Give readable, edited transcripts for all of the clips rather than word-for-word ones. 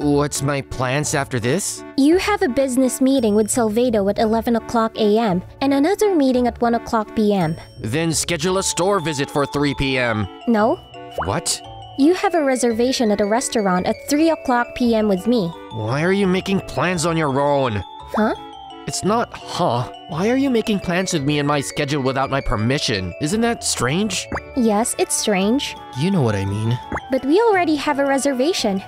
What's my plans after this? You have a business meeting with Salvedo at 11 o'clock a.m. and another meeting at 1 o'clock p.m. Then schedule a store visit for 3 p.m. No. What? You have a reservation at a restaurant at 3 o'clock p.m. with me. Why are you making plans on your own? Huh? It's not, huh? Why are you making plans with me and my schedule without my permission? Isn't that strange? Yes, it's strange. You know what I mean. But we already have a reservation.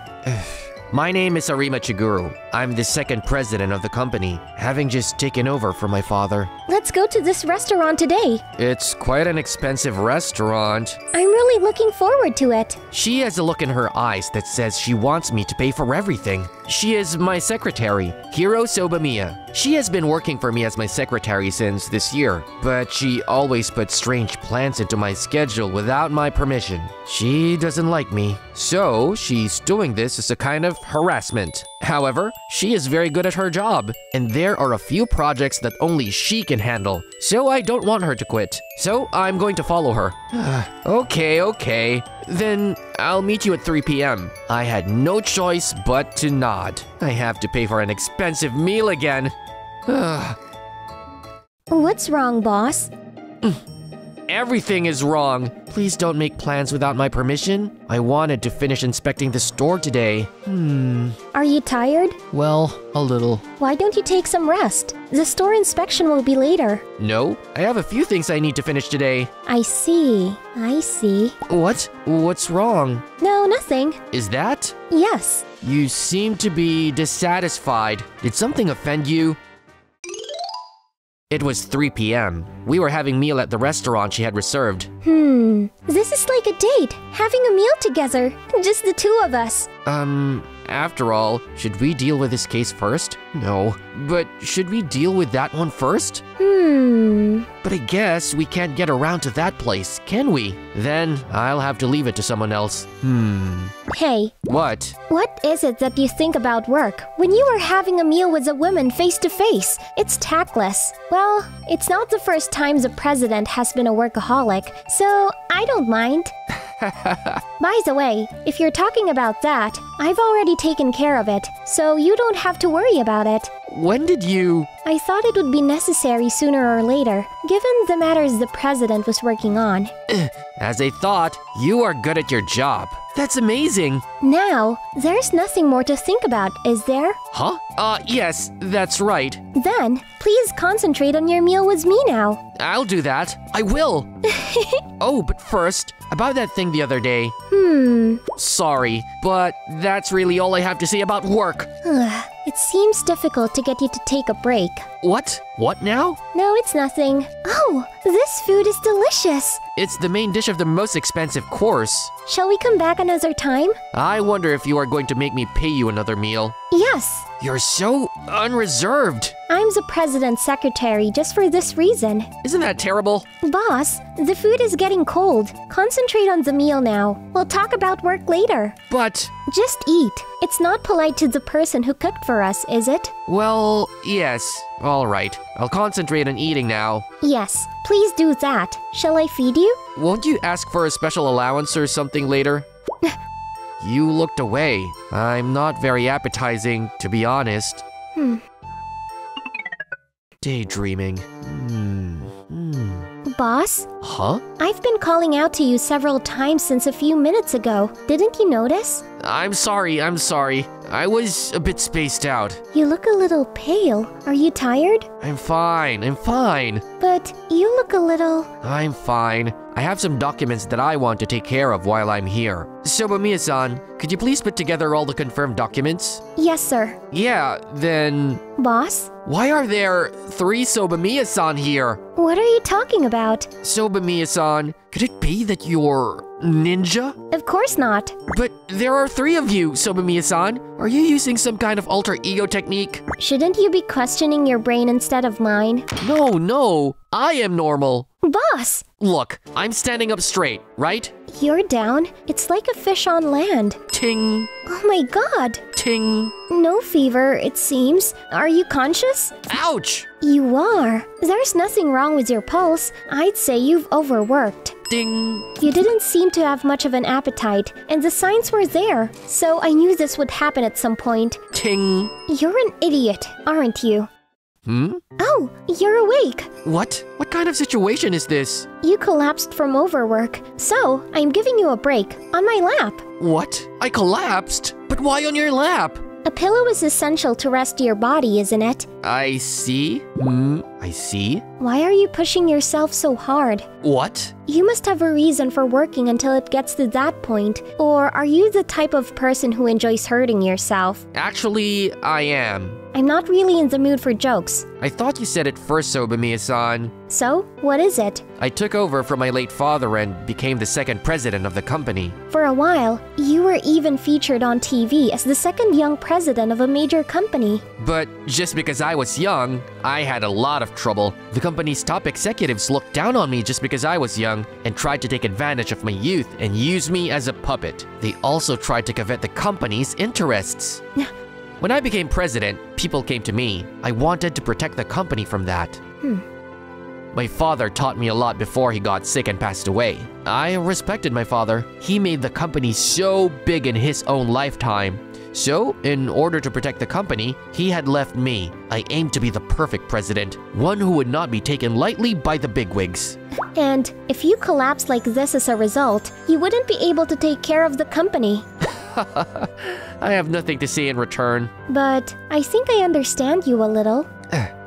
My name is Arima Chiguru. I'm the second president of the company, having just taken over for my father. Let's go to this restaurant today. It's quite an expensive restaurant. I'm really looking forward to it. She has a look in her eyes that says she wants me to pay for everything. She is my secretary, Hiro Sobamiya. She has been working for me as my secretary since this year, but she always puts strange plans into my schedule without my permission. She doesn't like me, so she's doing this as a kind of harassment. However, she is very good at her job, and there are a few projects that only she can handle, so I don't want her to quit. So I'm going to follow her. Okay. Then I'll meet you at 3 p.m. I had no choice but to nod. I have to pay for an expensive meal again. What's wrong, boss? Everything is wrong. Please don't make plans without my permission. I wanted to finish inspecting the store today. Are you tired? Well, a little. Why don't you take some rest? The store inspection will be later. No, I have a few things I need to finish today. I see. What? What's wrong? No, nothing. Is that? Yes. You seem to be dissatisfied. Did something offend you? It was 3 p.m. We were having meal at the restaurant she had reserved. This is like a date. Having a meal together. Just the two of us. After all, should we deal with this case first? No. But should we deal with that one first? But I guess we can't get around to that place, can we? Then I'll have to leave it to someone else. Hey. What? What is it that you think about work? When you are having a meal with a woman face to face, it's tactless. Well, it's not the first time the president has been a workaholic, so I don't mind. By the way, if you're talking about that, I've already taken care of it, so you don't have to worry about it. When did you... I thought it would be necessary sooner or later, given the matters the president was working on. As I thought, you are good at your job. That's amazing. Now, there's nothing more to think about, is there? Huh? Yes, that's right. Then, please concentrate on your meal with me now. I'll do that. I will. Oh, but first, about that thing the other day. Sorry, but that's really all I have to say about work. It seems difficult to get you to take a break. What? What now? No, it's nothing. Oh, this food is delicious. It's the main dish of the most expensive course. Shall we come back another time? I wonder if you are going to make me pay you another meal. Yes. You're so unreserved. I'm the president's secretary just for this reason. Isn't that terrible? Boss, the food is getting cold. Concentrate on the meal now. We'll talk about work later. But... Just eat. It's not polite to the person who cooked for us, is it? Well, yes. All right. I'll concentrate on eating now. Yes, please do that. Shall I feed you? Won't you ask for a special allowance or something later? You looked away. I'm not very appetizing, to be honest. Daydreaming. Boss? Huh? I've been calling out to you several times since a few minutes ago. Didn't you notice? I'm sorry. I was a bit spaced out. You look a little pale. Are you tired? I'm fine. But you look a little... I'm fine. I have some documents that I want to take care of while I'm here. Sobamiya-san, could you please put together all the confirmed documents? Yes, sir. Yeah, then... Boss? Why are there 3 Sobamiya-san here? What are you talking about? Sobamiya-san, could it be that you're ninja? Of course not. But there are 3 of you, Sobamiya-san. Are you using some kind of alter ego technique? Shouldn't you be questioning your brain instead of mine? No. I am normal. Boss! Look, I'm standing up straight, right? You're down. It's like a fish on land. Ting. Oh my god. Ting. No fever, it seems. Are you conscious? Ouch! You are. There's nothing wrong with your pulse. I'd say you've overworked. Ding! You didn't seem to have much of an appetite, and the signs were there, so I knew this would happen at some point. Ting! You're an idiot, aren't you? Oh, you're awake. What? What kind of situation is this? You collapsed from overwork, so I'm giving you a break on my lap. What? I collapsed? But why on your lap? A pillow is essential to rest your body, isn't it? I see. I see. Why are you pushing yourself so hard? What? You must have a reason for working until it gets to that point. Or are you the type of person who enjoys hurting yourself? Actually, I am. I'm not really in the mood for jokes. I thought you said it first, Sobamiya-san. So, what is it? I took over from my late father and became the second president of the company. For a while, you were even featured on TV as the second young president of a major company. But just because I was young, I had a lot of trouble. The company's top executives looked down on me just because I was young and tried to take advantage of my youth and use me as a puppet. They also tried to covet the company's interests. When I became president, people came to me. I wanted to protect the company from that. My father taught me a lot before he got sick and passed away. I respected my father. He made the company so big in his own lifetime. So, in order to protect the company, he had left me. I aimed to be the perfect president, one who would not be taken lightly by the bigwigs. And if you collapse like this as a result, you wouldn't be able to take care of the company. I have nothing to say in return. But I think I understand you a little.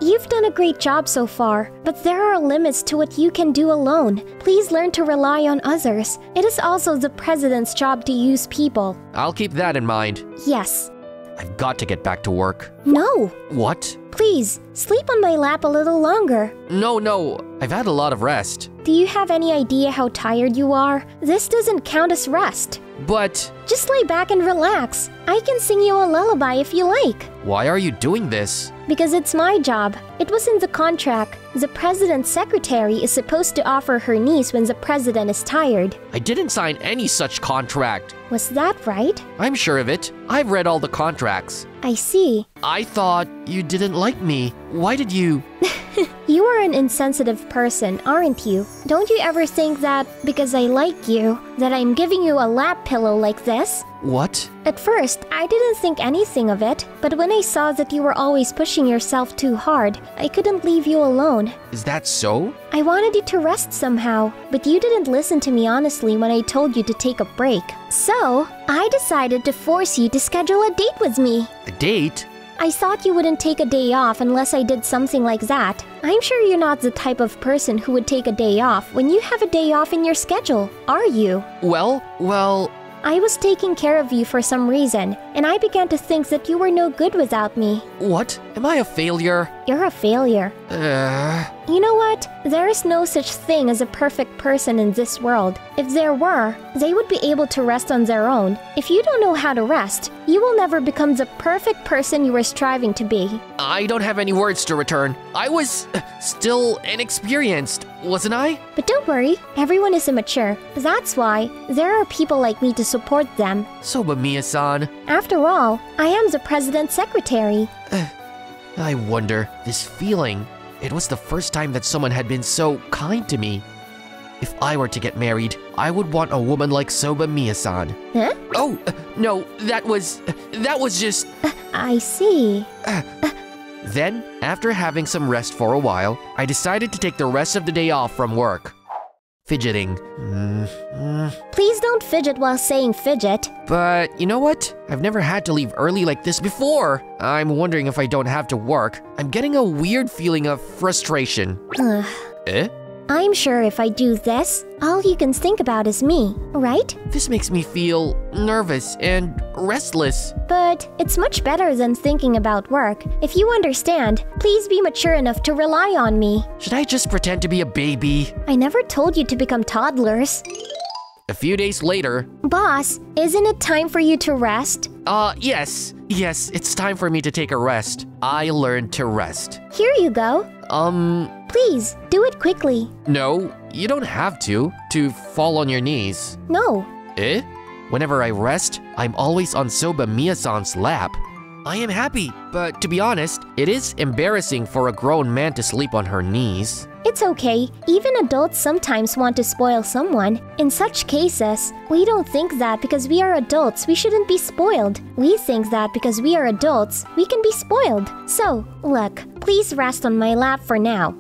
You've done a great job so far, but there are limits to what you can do alone. Please learn to rely on others. It is also the president's job to use people. I'll keep that in mind. Yes. I've got to get back to work. No. What? Please, sleep on my lap a little longer. No. I've had a lot of rest. Do you have any idea how tired you are? This doesn't count as rest. But... Just lay back and relax. I can sing you a lullaby if you like. Why are you doing this? Because it's my job. It was in the contract. The president's secretary is supposed to offer her niece when the president is tired. I didn't sign any such contract. Was that right? I'm sure of it. I've read all the contracts. I see. I thought you didn't like me. Why did you... You are an insensitive person, aren't you? Don't you ever think that, because I like you, that I'm giving you a lap pillow like this? What? At first, I didn't think anything of it, but when I saw that you were always pushing yourself too hard, I couldn't leave you alone. Is that so? I wanted you to rest somehow, but you didn't listen to me honestly when I told you to take a break. So, I decided to force you to schedule a date with me. A date? I thought you wouldn't take a day off unless I did something like that. I'm sure you're not the type of person who would take a day off when you have a day off in your schedule, are you? Well... I was taking care of you for some reason, and I began to think that you were no good without me. What? Am I a failure? You're a failure. You know what? There is no such thing as a perfect person in this world. If there were, they would be able to rest on their own. If you don't know how to rest, you will never become the perfect person you were striving to be. I don't have any words to return. I was still inexperienced, wasn't I? But don't worry, everyone is immature. That's why there are people like me to support them. Sobamiya-san. After all, I am the president's secretary. I wonder, this feeling, it was the first time that someone had been so kind to me. If I were to get married, I would want a woman like Sobamiya-san. Huh? Oh, no, that was just... I see. Then, after having some rest for a while, I decided to take the rest of the day off from work. Fidgeting. Please don't fidget while saying fidget. But you know what? I've never had to leave early like this before. I'm wondering if I don't have to work. I'm getting a weird feeling of frustration. I'm sure if I do this, all you can think about is me, right? This makes me feel nervous and restless. But it's much better than thinking about work. If you understand, please be mature enough to rely on me. Should I just pretend to be a baby? I never told you to become toddlers. A few days later... Boss, isn't it time for you to rest? Yes. Yes, it's time for me to take a rest. I learned to rest. Here you go. Please, do it quickly. No, you don't have to fall on your knees. No. Whenever I rest, I'm always on Sobamiya-san's lap. I am happy, but to be honest, it is embarrassing for a grown man to sleep on her knees. It's okay. Even adults sometimes want to spoil someone. In such cases, we don't think that because we are adults, we shouldn't be spoiled. We think that because we are adults, we can be spoiled. So, look, please rest on my lap for now.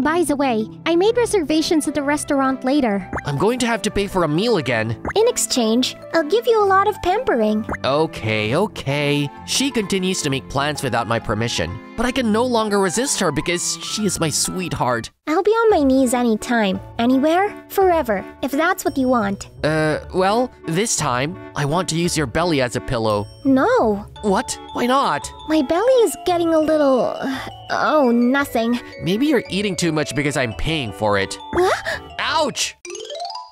By the way, I made reservations at the restaurant later. I'm going to have to pay for a meal again. In exchange, I'll give you a lot of pampering. Okay. She continues to make plans without my permission, but I can no longer resist her because she is my sweetheart. I'll be on my knees anytime, anywhere, forever, if that's what you want. Well, this time, I want to use your belly as a pillow. No. What? Why not? My belly is getting a little... Oh, nothing. Maybe you're eating too much because I'm paying for it. Ouch!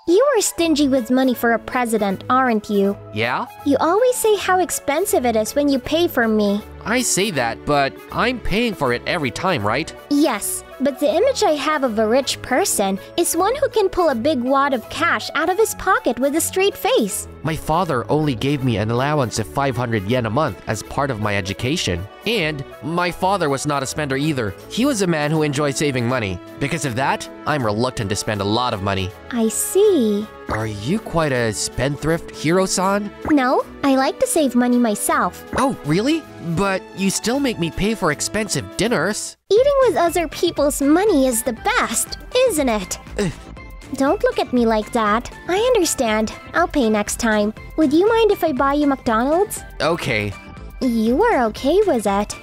You are stingy with money for a president, aren't you? Yeah? You always say how expensive it is when you pay for me. I say that, but I'm paying for it every time, right? Yes, but the image I have of a rich person is one who can pull a big wad of cash out of his pocket with a straight face. My father only gave me an allowance of 500 yen a month as part of my education. And my father was not a spender either. He was a man who enjoyed saving money. Because of that, I'm reluctant to spend a lot of money. I see. Are you quite a spendthrift, Hiro-san? No, I like to save money myself. Oh, really? But you still make me pay for expensive dinners. Eating with other people's money is the best, isn't it? Don't look at me like that. I understand. I'll pay next time. Would you mind if I buy you McDonald's? Okay. You are okay with it.